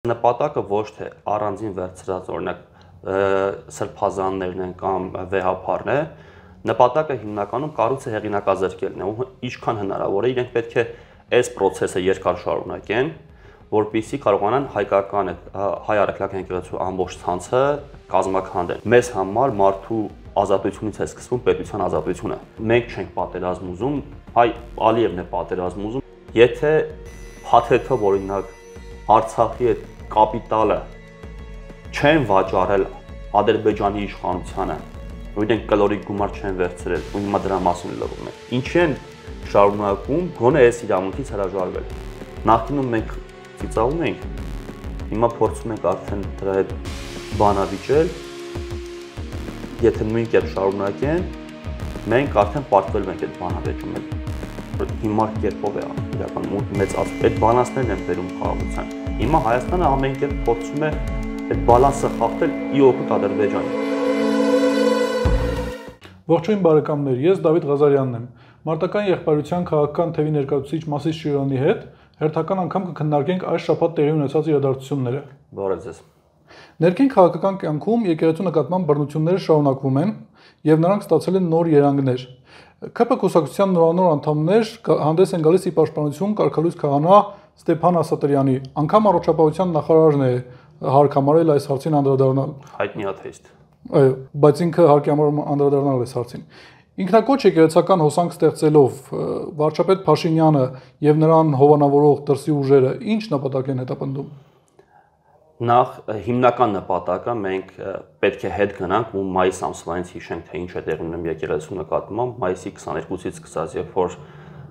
Նպատակը ոչ թե առանձին վերցրած օրինակ սրբազաններն են կամ վեհապարն է, նպատակը հիմնականում կառույցը հեղինակազրկելն է ու ինչքան հնարավոր է իրենք պետք է այս process-ը երկար շարունակեն, որպեսզի կարողանան հայկական հայ առաքելական եկեղեցու ամբողջ ցանցը կազմաքանդեն։ Մեզ համար մարդու ազատությունից է սկսվում պետության ազատությունը։ Մենք չենք պատերազմ ուզում, այ Ալիևն է պատերազմ ուզում։ Եթե փաթեթով օրինակ Արցախի այդ կապիտալը չեն վաճառել Ադրբեջանի իշխանությանը, ու իրենք կլորիկ գումար չեն վերցրել, ու հիմա դրա մասին լռում են։ Ինչի են շարունակում գոնե այս իրավունքից հրաժարվել։ Նախկինում մենք ծիծաղում էինք, հիմա փորձում ենք արդեն դրա հետ բանավիճել։ Եթե նույն կերպ շարունակեն, մենք արդեն պարտվելու ենք այդ բանավեճում։ Հիմար կերպով է իրականում մեծ այդ բալանսներն են բերում խաղաղության։ Հիմա Հայաստանը ամեն կերպ փորձում է այդ բալանսը խախտել ի օգուտ Ադրբեջանի։ Ողջույն բարեկամներ, ես Դավիթ Ղազարյանն եմ։ Մարտական եղբայրության քաղաքական թևի ներկայացուցիչ Մասիս Շիրոնի հետ հերթական անգամ կքննարկենք այս շաբաթ տեղի ունեցած իրադարձությունները։ Բարև ձեզ։ Ներքին քաղաքական կյանքում եկեղեցու նկատմամբ բռնությունները շարունակվում են եւ նրանք ստացել են նոր երանգներ։ ԿՓ կուսակցության նորանոր անդամներ հանդես են գալիս ի պաշտպանություն կարգալույս քահանա Ստեփան Ասատրյանի, անգամ առողջապահության նախարարն է հարկամարել այս հարցին անդրադառնալ։ Հայտնի աթեիստ։ Այո, բայց ինքը հարկամարում անդրադառնալ այս հարցին։ Ինքնակոչ եկեղեցական հոսանք ստեղծելով վարչապետ Փաշինյանը եւ նրան հովանավորող դրսի ուժերը ինչ նպատակ են հետապնդում։ Նախ հիմնական նպատակը մենք պետք է հետ գնանք ու մայիս ամսվանից հիշենք թե ինչ է տեղի ունենում եկեղեցու նկատմամբ մայիսի 22-ից սկսած երբ որ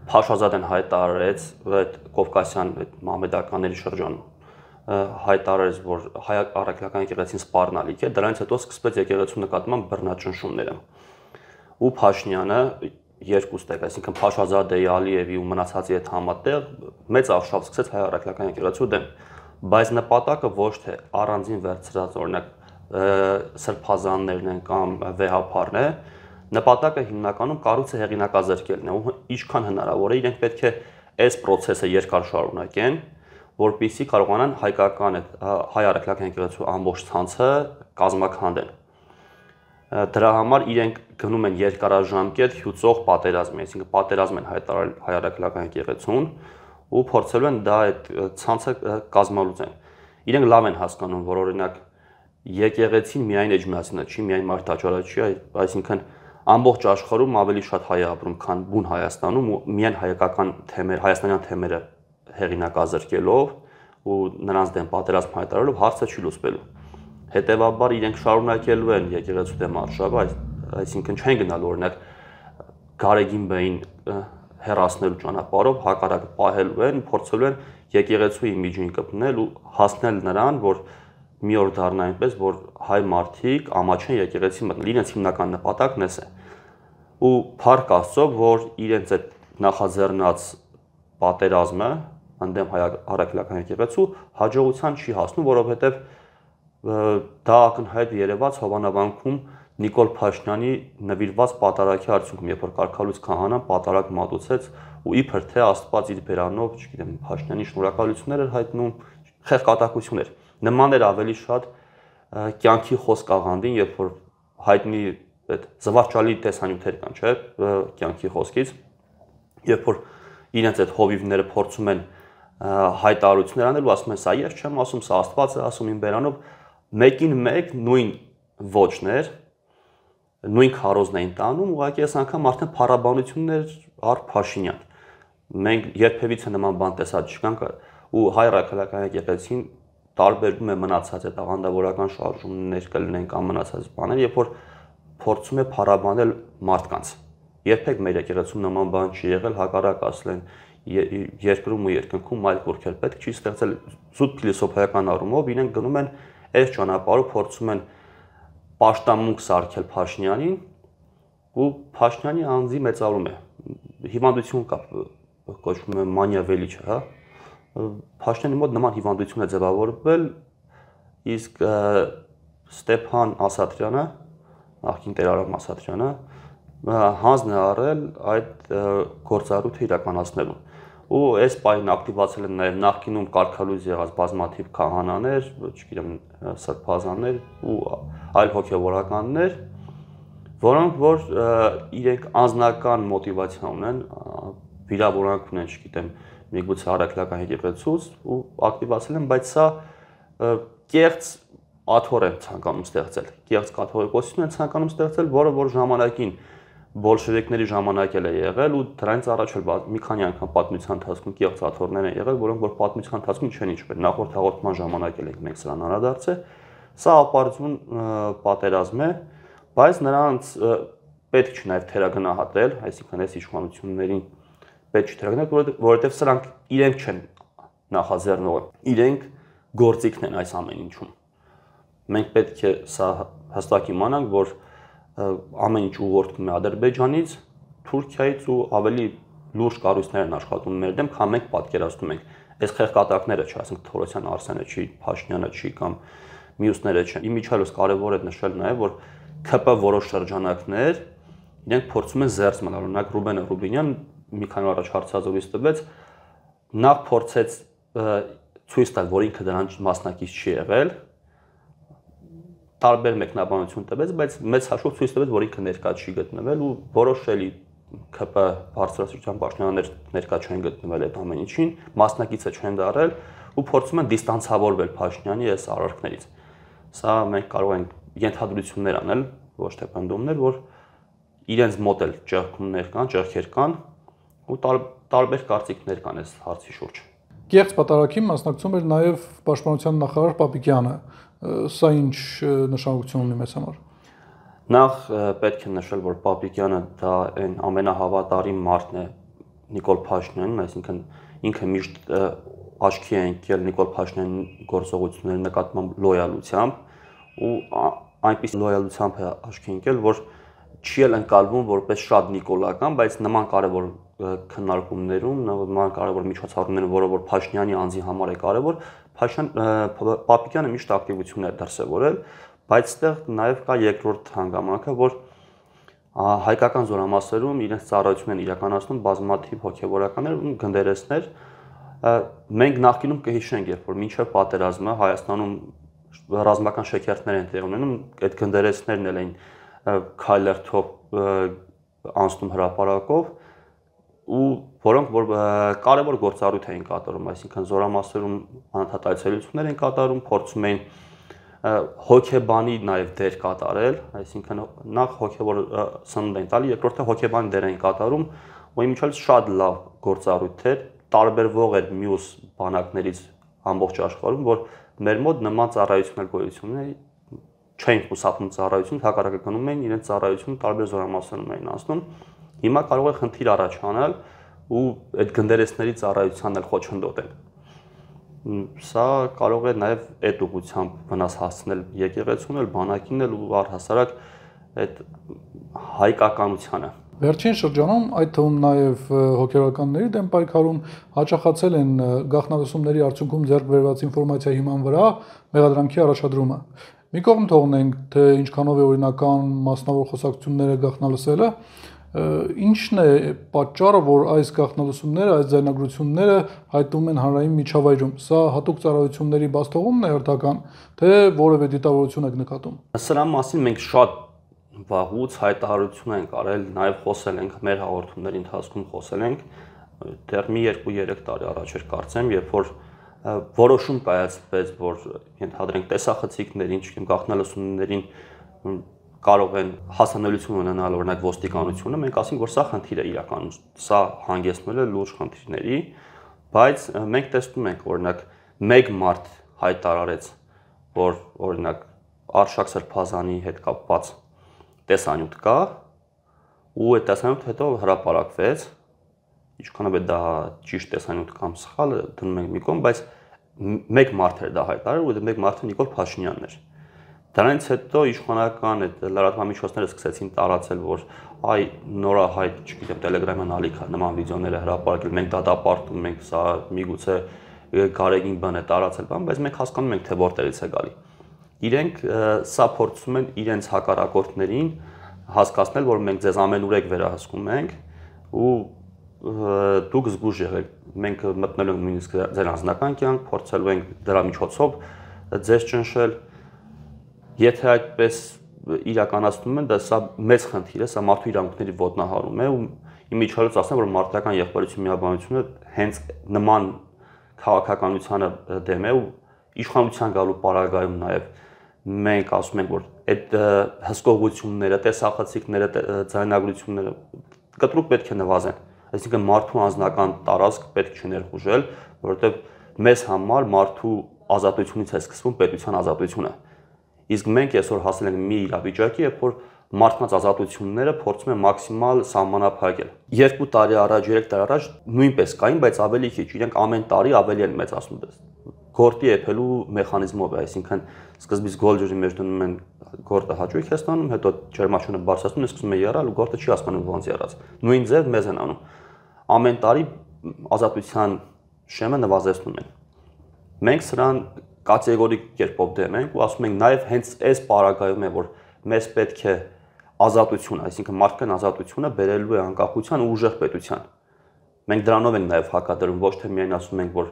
Փաշազադեն հայտարարեց այդ Կովկասյան մահմեդականների շրջանում հայտարարեց որ հայ առաքելական եկեղեցին սպառնալիք է դրանից հետո սկսվեց եկեղեցու նկատմամբ բռնաճնշումները ու Փաշինյանը երկուստեղ այսինքն Փաշազադեի Ալիևի ու մնացածի հետ համատեղ մեծ արշավ սկսեց հայ առաքելական եկեղեցու դեմ բայց նպատակը ոչ թե առանձին վերցրած օրինակ սրբազաններն են կամ վեհապարն է, նպատակը հիմնականում կառույցը հեղինակազրկելն է ու ինչքան հնարավոր է իրենք պետք է այս process-ը երկար շարունակեն, որպեսզի կարողանան հայկական հայ առաքելական եկեղեցու ամբողջ ցանցը կազմաքանդեն։ Դրա համար իրենք գնում են երկարաժամկետ հյուծող պատերազմի, այսինքն պատերազմ են հայտարարել հայ առաքելական եկեղեցուն ու փորձելու են դա այդ ցանցը կազմալուծեն։ Իրենք լավ են հասկանում, որ օրինակ եկեղեցին միայն էջմիածինը չի, միայն մարդաճարը չի, այսինքն ամբողջ աշխարհում ավելի շատ հայ է ապրում, քան բուն Հայաստանում ու միայն հայկական թեմեր, հայաստանյան թեմերը հեղինակազրկելով ու նրանց դեմ պատերազմ հայտարարելով հարցը չի լուծվելու։ Հետևաբար իրենք շարունակելու են եկեղեցու դեմ արշավը, այսինքն չեն գնալու օրինակ Գարեգին հեռացնելու ճանապարհով հակառակը պահելու են, փորձելու են եկեղեցու իմիջին կպնել ու հասնել նրան, որ մի օր դառնա այնպես, որ հայ մարդիկ ամաչեն եկեղեցի մտնել, իրենց հիմնական նպատակն է։ Ու փառք Աստծո, որ իրենց այդ նախաձեռնած պատերազմը ընդդեմ հայ առաքելական եկեղեցու հաջողության չի հասնում, որովհետև դա ակնհայտ երևաց Հովանավանքում Նիկոլ Փաշինյանի նվիրված պատարագի արդյունքում, երբ որ կարգալույս քահանան պատարագ մատուցեց ու իբր թե Աստված իր բերանով, չգիտեմ, Փաշինյանի շնորհակալություններ էր հայտնում, խեղկատակություններ։ Նման էր ավելի շատ կյանքի խոսք աղանդին, երբ որ հայտնի այդ զվարճալի տեսանյութեր կան, չէ՞, կյանքի խոսքից, երբ որ իրենց այդ հովիվները փորձում են հայտարարություններ անել ու ասում են, սա ես չեմ ասում, սա Աստված է ասում իմ բերանով, մեկին մեկ նույն ոճներ նույն քարոզն էին տանում, ուղղակի այս անգամ արդեն փառաբանություններ առ Փաշինյան։ Մենք երբևիցե նման բան տեսած չկանք ու հայ առաքելական եկեղեցին տարբերվում է մնացած այդ աղանդավորական շարժումներ կլինեն կամ մնացած բաներ, երբ որ փորձում է փառաբանել մարդկանց։ Երբեք մեր եկեղեցում նման բան չի եղել, հակառակ ասել են երկրում ու երկնքում այլ կուրքեր պետք չի ստեղծել զուտ փիլիսոփայական առումով իրենք գնում են այս ճանապարհով փորձում են պաշտամունք սարքել Փաշինյանին ու Փաշինյանի անձի մեծարում է։ Հիվանդություն կա, կոչվում է մանիա վելիչը, հա։ Փաշինյանի մոտ նման հիվանդություն է ձևավորվել, իսկ Ստեփան Ասատրյանը, նախկին տերարամ Ասատրյանը, հանձն է առել այդ գործառույթը իրականացնելու։ ու այս պահին ակտիվացել են նաև նախկինում կարգալույզ եղած բազմաթիվ քահանաներ, չգիտեմ, սրբազաններ ու այլ հոգևորականներ, որոնք որ իրենք անձնական մոտիվացիա ունեն, վիրավորանք ունեն, չգիտեմ, միգուցե առաքելական եկեղեցուց ու ակտիվացել են, բայց սա կեղծ աթոռ են ցանկանում ստեղծել, կեղծ կաթողիկոսություն են ցանկանում ստեղծել, որը որ ժամանակին բոլշևիկների ժամանակ էլ է եղել ու դրանից առաջ էլ մի քանի անգամ պատմության ընթացքում կեղծ աթոռներ են եղել, որոնք որ պատմության ընթացքում չեն իջվել, նախորդ հաղորդման ժամանակ էլ ենք մենք սրան անդրադարձել, սա ապարդյուն պատերազմ է, բայց նրանց պետք չի նաև թերագնահատել, այսինքն այս իշխանություններին պետք չի թերագնահատել, որովհետև սրանք իրենք չեն նախաձեռնողը, իրենք գործիքն են այս ամեն ինչում։ Մենք պետք է սա հստակ իմանանք, որ ամեն ինչ ուղղորդվում է Ադրբեջանից, Թուրքիայից ու ավելի լուրջ կառույցներ են աշխատում մեր դեմ, քան մենք պատկերացնում ենք։ Այս խեղկատակները չի, ասենք Թորոսյան Արսենը չի, Փաշինյանը չի կամ մյուսները չեն։ Իմիջիալոց կարևոր է նշել նաև, որ ՔՊ որոշ շրջանակներ իրենք փորձում են զերծ մնալ, օրինակ Ռուբենը Ռուբինյան մի քանի օր առաջ հարցազրույց տվեց, նախ փորձեց ցույց տալ, որ ինքը դրան մասնակից չի եղել, տարբեր մեկնաբանություն տվեց, բայց մեծ հաշվով ցույց տվեց, որ ինքը ներկա չի գտնվել ու որոշելի ՔՊ բարձրաստիճան պաշտոնյաներ ներկա չեն գտնվել այդ ամեն ինչին, մասնակիցը չեն դարել ու փորձում են դիստանցավորվել Փաշինյանի այս արարքներից։ Սա մենք կարող ենք ենթադրություններ անել, ոչ թե պնդումներ, որ իրենց մոտ էլ ճեղքումներ կան, ճեղքեր կան ու տարբեր կարծիքներ կան այս հարցի շուրջ։ Կեղծ պատարագին մասնակցում էր նաև Պաշտպանության նախարար Պապիկյանը։ Սա ինչ նշանակություն ունի մեզ համար։ Նախ պետք է նշել, որ Պապիկյանը դա այն ամենահավատարիմ մարդն է Նիկոլ Փաշինյանին, այսինքն ինքը միշտ աչքի է ընկել Նիկոլ Փաշինյանի գործողությունների նկատմամբ լոյալությամբ ու այնպես լոյալությամբ է աչքի ընկել, որ չի էլ ընկալվում որպես շատ նիկոլական, բայց նման կարևոր քննարկումներում, նման կարևոր միջոցառումներում, որը որ Փաշինյանի անձի համար է կարևոր, Պապիկյանը միշտ ակտիվություն է դրսևորել, բայց այդտեղ նաև կա երկրորդ հանգամանքը, որ հայկական զորամասերում իրենց ծառայություն են իրականացնում բազմաթիվ հոգևորականներ ու գնդերեսներ։ Մենք նախկինում կհիշենք, երբ որ մինչև պատերազմը Հայաստանում ռազմական շեքերթներ են տեղի ունենում, այդ գնդերեսներն էլ էին քայլերթով անցնում հրապարակով ու որոնք որ կարևոր գործառույթ էին կատարում, այսինքն զորամասերում անընդհատ այցելություններ են կատարում, փորձում էին հոգեբանի նաև դեր կատարել, այսինքն նախ հոգևոր սնունդ են տալի, երկրորդը հոգեբանի դեր են կատարում, ու իմիջիալից շատ լավ գործառույթ էր, տարբերվող էր մյուս բանակներից ամբողջ աշխարհում, որ մեր մոտ նման ծառայություններ գոյություն ունի, չէին խուսափում ծառայություն, հակառակը գնում էին իրենց ծառայությունը տարբեր զորամասերում էին անցնում։ Հիմա կարող է խնդիր առաջանալ ու այդ գնդերեսների ծառայությանն էլ խոչընդոտել։ Սա կարող է նաև այդ ուղղությամբ վնաս հասցնել եկեղեցուն էլ, բանակին էլ ու առհասարակ այդ հայկականությանը։ Վերջին շրջանում, այդ թվում նաև հոգևորականների դեմ պայքարում հաճախացել են գաղտնալսումների արդյունքում ձեռք բերված ինֆորմացիայի հիման վրա մեղադրանքի առաջադրումը։ Մի կողմ թողնենք, թե ինչքանով է օրինական մասնավոր խոսակցությունները գաղտնալսելը, ինչն է պատճառը, որ այս գաղտնալսումները, այս ձայնագրությունները հայտնվում են հանրային միջավայրում։ Սա հատուկ ծառայությունների բացթողումն է հերթական, թե որևէ դիտավորություն եք նկատում։ Սրա մասին մենք շատ վաղուց հայտարարություն ենք արել, նաև խոսել ենք մեր հաղորդումների ընթացքում խոսել ենք, դեռ մի 2-3 տարի առաջ էր կարծեմ, երբ որ որոշում կայացվեց, որ ենթադրենք տեսախցիկներին, չգիտեմ, գաղտնալսումներին կարող են հասանելիություն ունենալ օրինակ ոստիկանությունը, մենք ասենք, որ սա խնդիր է իրականում, սա հանգեցնել է լուրջ խնդիրների, բայց մենք տեսնում ենք, օրինակ, մեկ մարդ հայտարարեց, որ օրինակ Արշակ Սրբազանի հետ կապված տեսանյութ կա, ու այդ տեսանյութը հետո հրապարակվեց, ինչքանով է դա ճիշտ տեսանյութ կամ սխալ, դնում ենք մի կողմ, բայց մեկ մարդ էր դա հայտարարել, ու մեկ մարդը Նիկոլ Փաշինյանն էր։ Դրանից հետո իշխանական այդ լրատվական միջոցները սկսեցին տարածել, որ այ նորահայտ, չգիտեմ, Telegram-յան ալիք նման վիդեոները հրապարակել, մենք դատապարտում ենք, սա միգուցե գարեգին բան է տարածել, բայց մենք հասկանում ենք, թե որտեղից է գալի։ Իրենք սա փորձում են իրենց հակառակորդներին հասկացնել, որ մենք ձեզ ամենուրեք վերահսկում ենք ու դուք զգուշ եղեք, մենք մտնելու ենք նույնիսկ ձեր անձնական կյանք, փորձելու ենք դրա միջոցով ձեզ ճնշել, եթե այդպես իրականացնում են, դա սա մեծ խնդիր է, սա մարդու իրավունքների ոտնահարում է ու իմիջիալից ասեմ, որ մարդկական եղբայրություն միաբանությունը հենց նման քաղաքականությանը դեմ է ու իշխանության գալու պարագայում նաև մենք ասում ենք, որ այդ հսկողությունները, տեսախցիկները, ձայնագրությունները կտրուկ պետք է նվազեն, այսինքն մարդու անձնական տարածք պետք չի ներխուժել, որովհետև մեզ համար մարդու ազատությունից է սկսվում պետության ազատությունը։ Իսկ մենք այսօր հասել ենք մի իրավիճակի, երբ որ մարդկանց ազատությունները փորձում են մաքսիմալ սահմանափակել։ 2 տարի առաջ, 3 տարի առաջ նույնպես կային, բայց ավելի քիչ, իրենք ամեն տարի ավելի են մեծացնում դες։ Գորտի եփելու մեխանիզմով է, այսինքն սկզբից գոլջերի մեջ դնում են գորտը հաճույք է ստանում, հետո ջերմաշունը բարձրացնում են, սկսում է եռալ ու գորտը չի հասկանում ոնց եռած։ Նույն ձև մեզ են անում։ Ամեն տարի ազատության շեմը նվազեցնում են։ Մենք սրան կատեգորիկ կերպով դեմ ենք ու ասում ենք նաև հենց այս պարագայում է, որ մեզ պետք է ազատություն, այսինքն մարդկային ազատությունը բերելու է անկախության ու ուժեղ պետության։ Մենք դրանով ենք նաև հակադրում, ոչ թե միայն ասում ենք, որ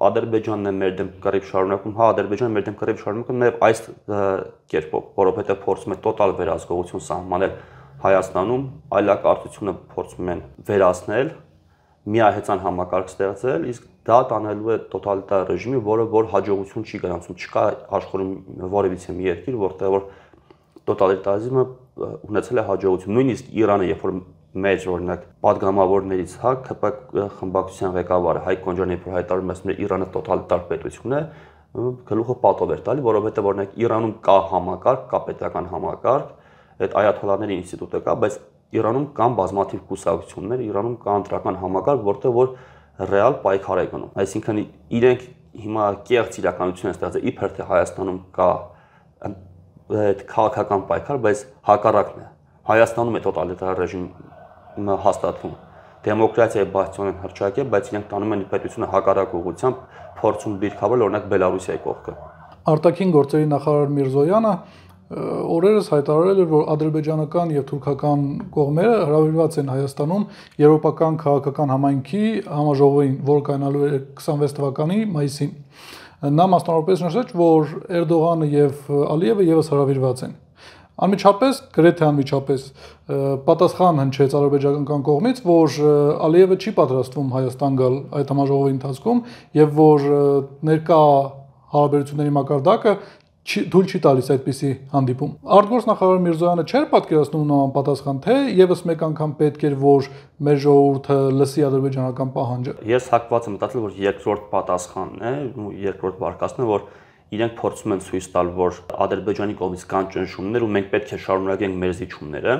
Ադրբեջանն է մեր դեմ կռիվ շարունակում, հա, Ադրբեջանը մեր դեմ կռիվ շարունակում նաև այս կերպով, որովհետև փորձում է տոտալ վերահսկողություն սահմանել Հայաստանում, այլակարգությունը փորձում են վերացնել, միահեծան համակարգ ստեղծել, իսկ դա տանելու է տոտալիտար ռեժիմի, որը որ հաջողություն չի գրանցում, չկա աշխարհում որևիցե մի երկիր, որտեղ որ տոտալիտարիզմը ունեցել է հաջողություն։ Նույնիսկ Իրանը, երբ որ մեր օրինակ падգամավորներից, հա, ԿՊ խմբակցության ղեկավարը Հայկ Կոնջարյանը երբ որ հայտարարում է, որ Իրանը տոտալիտար պետություն է, գլուխը պատով էր տալի, որովհետև օրինակ Իրանում կա համակարգ, կա պետական համակարգ, այդ այաթոլլաների ինստիտուտը կա, բայց Իրանում կան բազմաթիվ կուսակցություններ, Իրանում կա ընտրական համակարգ, որտեղ որ ռեալ պայքար է գնում։ Այսինքն իրենք հիմա կեղծ իրականություն են ստեղծել, իբր թե Հայաստանում կա այդ քաղաքական պայքար, բայց հակառակն է։ Հայաստանում է տոտալիտար ռեժիմը հաստատվում։ Դեմոկրատիայի բացիոն հռչակ է, բայց իրենք տանում են պետությունը հակառակ ուղղությամբ, փորձում դիրքավորել օրինակ Բելարուսիայի կողքը։ Արտաքին գործերի նախարար Միրզոյանը օրերս հայտարարել էր, որ ադրբեջանական եւ թուրքական կողմերը հրավիրված են Հայաստանում եվրոպական քաղաքական համայնքի համաժողովին, որը կայանալու է 26 թվականի մայիսին։ Նա մասնավորապես նշեց, որ Էրդողանը եւ Ալիևը եւս հրավիրված են։ Անմիջապես, գրեթե անմիջապես պատասխան հնչեց ադրբեջանական կողմից, որ Ալիևը չի պատրաստվում Հայաստան գալ այդ համաժողովի ընթացքում եւ որ ներկա հարաբերությունների մակարդակը թույլ չի տալիս այդպիսի հանդիպում։ Արտգործնախարար Միրզոյանը չէր պատկերացնում նման պատասխան, թե եւս մեկ անգամ պետք էր, որ մեր ժողովուրդը լսի ադրբեջանական պահանջը։ Ես հակված եմ մտածել, որ երկրորդ պատասխանն է, երկրորդ վարկածն է, որ իրենք փորձում են ցույց տալ, որ Ադրբեջանի կողմից կան ճնշումներ ու մենք պետք է շարունակենք մեր զիջումները,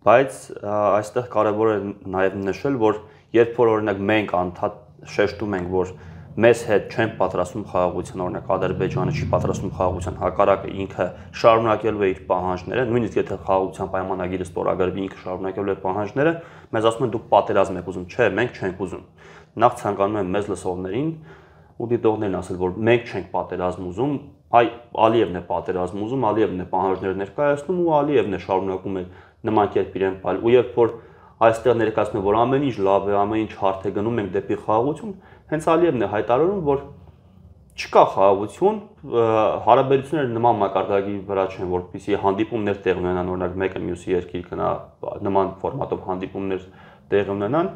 բայց այստեղ կարևոր է նաև նշել, որ երբ որ օրինակ մենք անդադ շեշտում ենք, որ մեզ հետ չեն պատրաստում խաղաղության, օրինակ Ադրբեջանը չի պատրաստում խաղաղության, հակառակը ինքը շարունակելու է իր պահանջները, նույնիսկ եթե խաղաղության պայմանագիրը ստորագրվի, ինքը շարունակելու է պահանջները, մեզ ասում են դուք պատերազմ եք ուզում, չէ, մենք չենք ուզում։ Նախ ցանկանում եմ մեզ լսողներին ու դիտողներին ասել, որ մենք չենք պատերազմ ուզում, Ալիևն է պատերազմ ուզում, Ալիևն է պահանջներ ներկայացնում ու Ալիևն է շարունակում է նման կերպ իրեն պայել։ Ու երբ որ այստեղ ներկայացնում է, որ ամեն ինչ լավ է, ամեն ինչ հարթ է, գնում ենք դեպի խաղաղություն, հենց Ալիևն է հայտարարում, որ չկա խաղաղություն, հարաբերությունները նման մակարդակի վրա չեն, որպեսզի հանդիպումներ տեղ ունենան, օրինակ մեկը մյուսի երկիր գնա, նման ֆորմատով հանդիպումներ տեղ ունենան,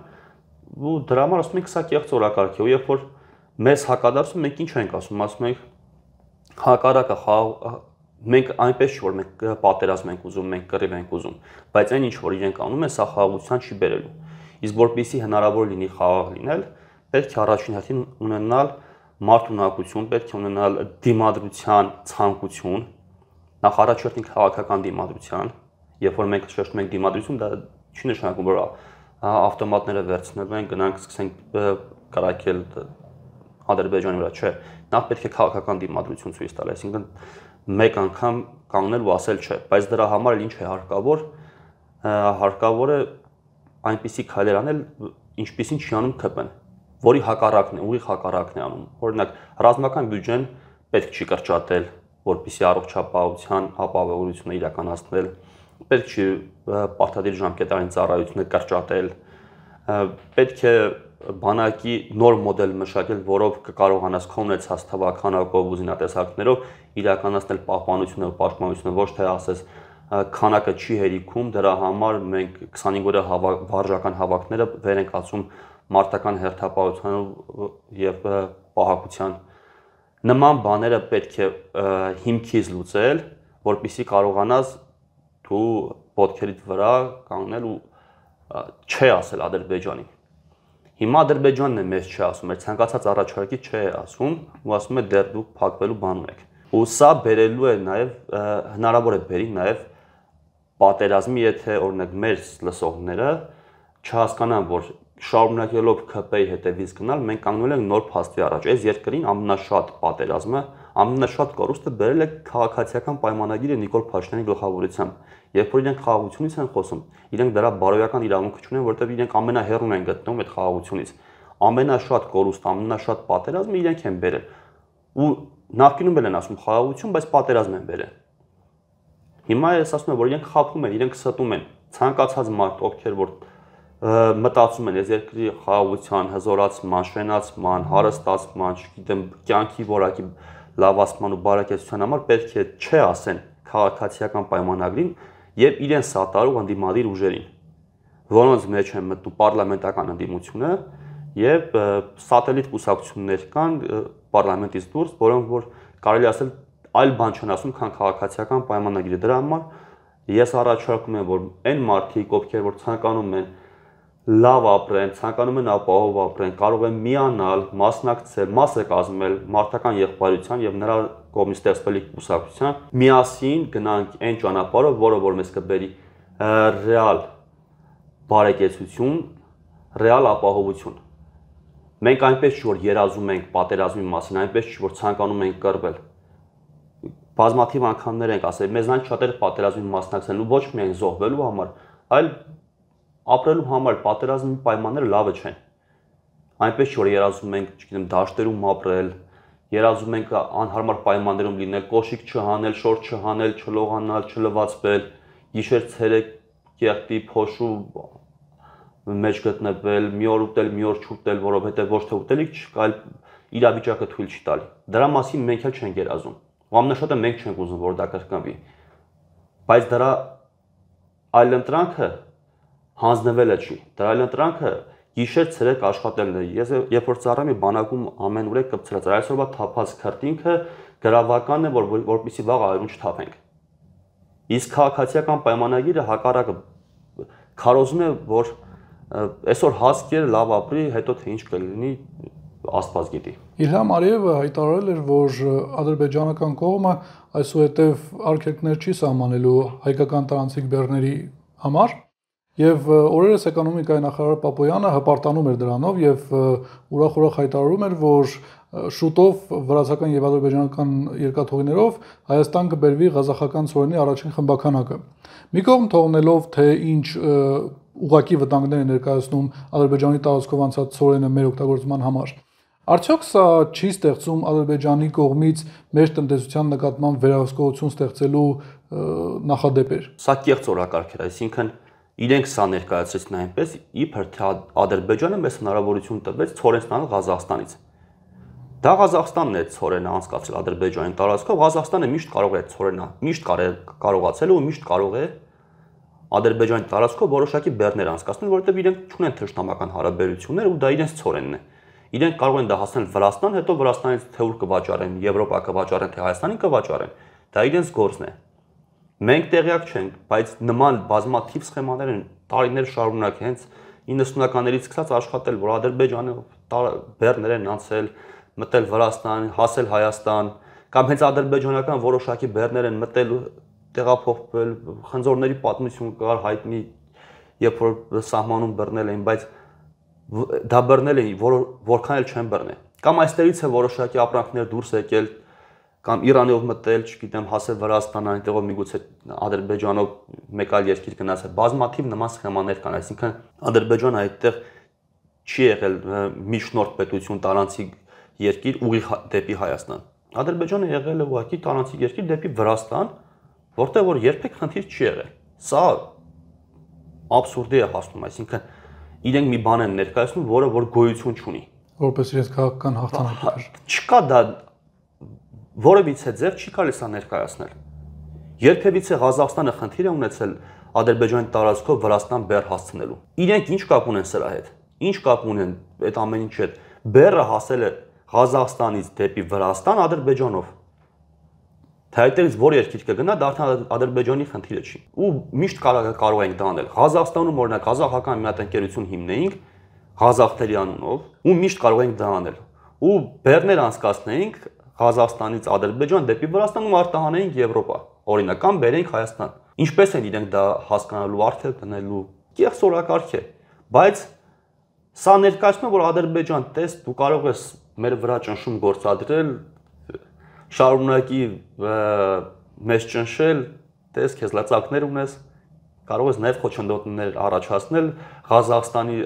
ու դրա համար ասում ենք սա կեղծ օրակարգ է, ու երբ որ մեզ հակադարձում մենք ինչ ենք ասում ենք հակառակը մենք այնպես չէ որ մենք պատերազմ ենք ուզում, մենք կռիվ ենք ուզում, բայց այն ինչ որ իրենք անում են, սա խաղաղության չի բերելու։ Իսկ որպեսզի հնարավոր լինի խաղաղ լինել, պետք է առաջին հերթին ունենալ մարդունակություն, պետք է ունենալ դիմադրության ցանկություն, նախ առաջին քաղաքական դիմադրության, երբ որ մենք շեշտում ենք դիմադրություն, դա չի նշանակում որ ավտոմատները վերցնելու են, գնանք սկսենք կրակել Ադրբեջանի վրա, չէ, նախ պետք է քաղաքական դիմադրություն ցույց տալ, այսինքն մեկ անգամ կանգնել ու ասել չէ, բայց դրա համար ինչ է հարկավոր, հարկավոր է այնպիսի քայլեր անել, ինչպիսին չի անում ԿՊ-ն, որի հակառակն է, ուղիղ հակառակն է անում։ Օրինակ, ռազմական բյուջեն պետք չի կրճատել, որպեսզի առողջապահության ապահովությունը իրականացնել, պետք չի պարտադիր ժամկետային ծառայությունը կրճատել, պետք է բանակի նոր մոդել մշակել, որով կկարողանաս քո ունեցած թվականակով ու զինատեսակներով իրականացնել պահպանությունը ու պաշտպանությունը, ոչ թե ասես քանակը չի հերիքում, դրա համար մենք 25 օրյա վարժական հավաքները վեր ենք ացում մարտական հերթապահության եւ պահակության։ Նման բաները պետք է հիմքից լուծել, որպեսզի կարողանաս դու ոտքերիդ վրա կանգնել ու չէ ասել Ադրբեջանին։ Հիմա Ադրբեջանն է մեզ չի ասում, մեր ցանկացած առաջարկի չէ ասում, ու ասում է դեռ դուք փակվելու բան ունեք։ Ու սա բերելու է նաև հնարավոր է բերի նաև պատերազմի, եթե օրինակ մեր լսողները չհասկանան, որ շարունակելով ԿՊ-ի հետևից գնալ, մենք կանգնել ենք նոր փաստի առաջ։ Այս երկրին ամենաշատ պատերազմը, ամենաշատ կորուստը բերել է քաղաքացիական պայմանագիրը Նիկոլ Փաշինյանի գլխավորությամբ։ Երբ որ իրենք խաղաղությունից են խոսում, իրենք դրա բարոյական իրավունք չունեն, որտեղ իրենք ամենահեռուն են գտնվում այդ խաղաղությունից։ Ամենաշատ կորուստ, ամենաշատ պատերազմը իրենք են բերել։ Ու նախկինում են ասում խաղաղություն, բայց պատերազմ են բերել։ Հիմա ես ասում եմ, որ իրենք խափում են, իրենք ստում են ցանկացած մարդ, ովքեր որ մտածում են այս երկրի խաղաղության, հզորացման, շենացման, հարստացման, չգիտեմ, կյանքի որակի լավացման ու բարեկեցության համար պետք է չէ ասեն քաղաքացիական պայմանագրին եւ իրեն սատարող ընդդիմադիր ուժերին, որոնց մեջ են մտնում պարլամենտական ընդդիմությունը եւ սատելիտ կուսակցություններ կան պարլամենտից դուրս, որոնք որ կարելի ասել այլ բան չեն ասում, քան քաղաքացիական պայմանագիրը։ Դրա համար ես առաջարկում եմ, որ այն մարդիկ, ովքեր որ ցանկանում են լավ ապրեն, ցանկանում են ապահով ապրեն, կարող են միանալ, մասնակցել, մաս է կազմել մարտական եղբայրության եւ նրա կողմից ստեղծվելիք կուսակցության, միասին գնանք այն ճանապարհով, որը որ մեզ կբերի ռեալ բարեկեցություն, ռեալ ապահովություն։ Մենք այնպես չի որ երազում ենք պատերազմի մասին, այնպես չի որ ցանկանում ենք կռվել։ Բազմաթիվ անգամներ ենք ասել, մեզանից շատերը պատերազմի մասնակցելու ոչ միայն զոհվելու համար, այլ ապրելու համար պատերազմի պայմանները լավը չեն։ Այնպես չի որ երազում ենք, չգիտեմ, դաշտերում ապրել, երազում ենք անհարմար պայմաններում լինել, կոշիկ չհանել, շորտ չհանել, չլողանալ, չլվացվել, գիշեր ցերեկ կեղտի փոշու մեջ գտնվել, մի օր ուտել, մի օր չուտել, որովհետև ոչ թե ուտելիք չկա, այլ իրավիճակը թույլ չի տալի։ Դրա մասին մենք էլ չենք երազում։ Ամենաշատը մենք չենք ուզում, որ դա կրկնվի։ Բայց դրա այլընտրանքը հանձնվելը չի։ Դրա այլընտրանքը գիշեր ցերեկ աշխատելն է։ Ես երբ որ ծառայում եմ բանակում ամեն ուր է կպցրած, այսօրվա թափած քրտինքը գրավականն է, որպեսզի վաղ այրուն չթափենք։ Իսկ քաղաքացիական պայմանագիրը հակառակը քարոզում է, որ այսօր հասկեր լավ ապրի, հետո թե ինչ կլինի Աստված գիտի։ Իլհամ Ալիևը հայտարարել էր, որ ադրբեջանական կողմը այսուհետև արգելքներ չի սահմանելու հայկական տարանցիկ բեռների համար, եւ օրերս էկոնոմիկայի նախարար Պապոյանը հպարտանում էր դրանով եւ ուրախ հայտարարում էր, որ շուտով վրացական եւ ադրբեջանական երկաթուղիներով Հայաստան կբերվի ղազախական ցորենի առաջին խմբականակը։ Մի կողմ թողնելով, թե ինչ ուղղակի վտանգներ է ներկայացնում Ադրբեջանի տարածքով անցած ցորենը մեր օգտագործման համար։ Արդյոք սա չի ստեղծում Ադրբեջանի կողմից մեր տնտեսության նկատմամբ վերահսկողություն ստեղծելու նախադեպեր։ Սա կեղծ օրակարգ էր, այսինքն իրենք սա ներկայացրեցին այնպես, իբր թե Ադրբեջանը մեզ հնարավորություն տվեց ցորեն ստանալ Ղազախստանից։ Դա Ղազախստանն է ցորենը անցկացրել Ադրբեջանի տարածքով, Ղազախստանը միշտ կարող է ցորենը, միշտ կարողացել ու միշտ կարող է Ադրբեջանի տարածքով որոշակի բեռներ անցկացնել, որովհետև իրենք չունեն թշնամական հարաբերություններ ու դա իրենց ցորենն է։ Իրենք կարող են դա հասնել Վրաստան, հետո Վրաստանից թե ուր կվաճառեն, Եվրոպա կվաճառեն, թե Հայաստանին կվաճառեն։ Դա իրենց գործն է։ Մենք տեղյակ չենք, բայց նման բազմաթիվ սխեմաներ են տարիներ շարունակ հենց 90-ականներից սկսած աշխատել, որ Ադրբեջանը բեռներ են անցել, մտել Վրաստան, հասել Հայաստան, կամ հենց ադրբեջանական որոշակի բեռներ են մտել, տեղափոխվել, խնձորների պատմություն կար հայտնի, երբ որ սահմանում բռնել էին, բայց դա բռնել էին, որքան էլ չեն բռնել։ Կամ այստեղից է որոշակի ապրանքներ դուրս եկել, կամ Իրանով մտել, չգիտեմ, հասել Վրաստան, այնտեղով միգուցե Ադրբեջանով մեկ այլ երկիր գնացել։ Բազմաթիվ նման սխեմաներ կան, այսինքն Ադրբեջանը այդտեղ չի եղել միջնորդ պետություն, տարանցիկ երկիր ուղիղ դեպի Հայաստան։ Ադրբեջանը եղել է ուղղակի տարանցիկ երկիր դեպի Վրաստան, որտեղ որ երբեք խնդիր չի եղել։ Սա աբսուրդի է հասնում, այսինքն իրենք մի բան են ներկայացնում, որը որ գոյություն չունի։ Որպես իրենց քաղաքական հաղթանակ։ Չկա դա որևիցե ձև չի կարելի սա ներկայացնել։ Երբևիցե Ղազախստանը խնդիր է ունեցել Ադրբեջանի տարածքով Վրաստան բեռ հասցնելու։ Իրենք ինչ կապ ունեն սրա հետ։ Ինչ կապ ունեն այդ ամեն ինչի հետ։ Բեռը հասել է Ղազախստանից դեպի Վրաստան Ադրբեջանով։ Թե այդտեղից որ երկիր կգնա, դա արդեն Ադրբեջանի խնդիրը չի։ Ու միշտ կարող ենք դա անել։ Ղազախստանում օրինակ ղազախական մի հատ ընկերություն հիմնեինք ղազախների անունով, ու միշտ կարող ենք դա անել։ Ու բեռներ անցկացնեինք Ղազախստանից Ադրբեջան դեպի Վրաստան ու արտահանեինք Եվրոպա։ Օրինական բերենք Հայաստան։ Ինչպես են իրենք դա հասկանալու, արդյոք դնելու, կեղծ օրակարգ է։ Բայց սա ներկայացնում է, որ Ադրբեջան, տես, դու կարող ես մեր վրա ճնշում գործադրել, շարունակի մեզ ճնշել, տես քեզ լծակներ ունես, կարող ես նաև խոչընդոտներ առաջացնել, Ղազախստանի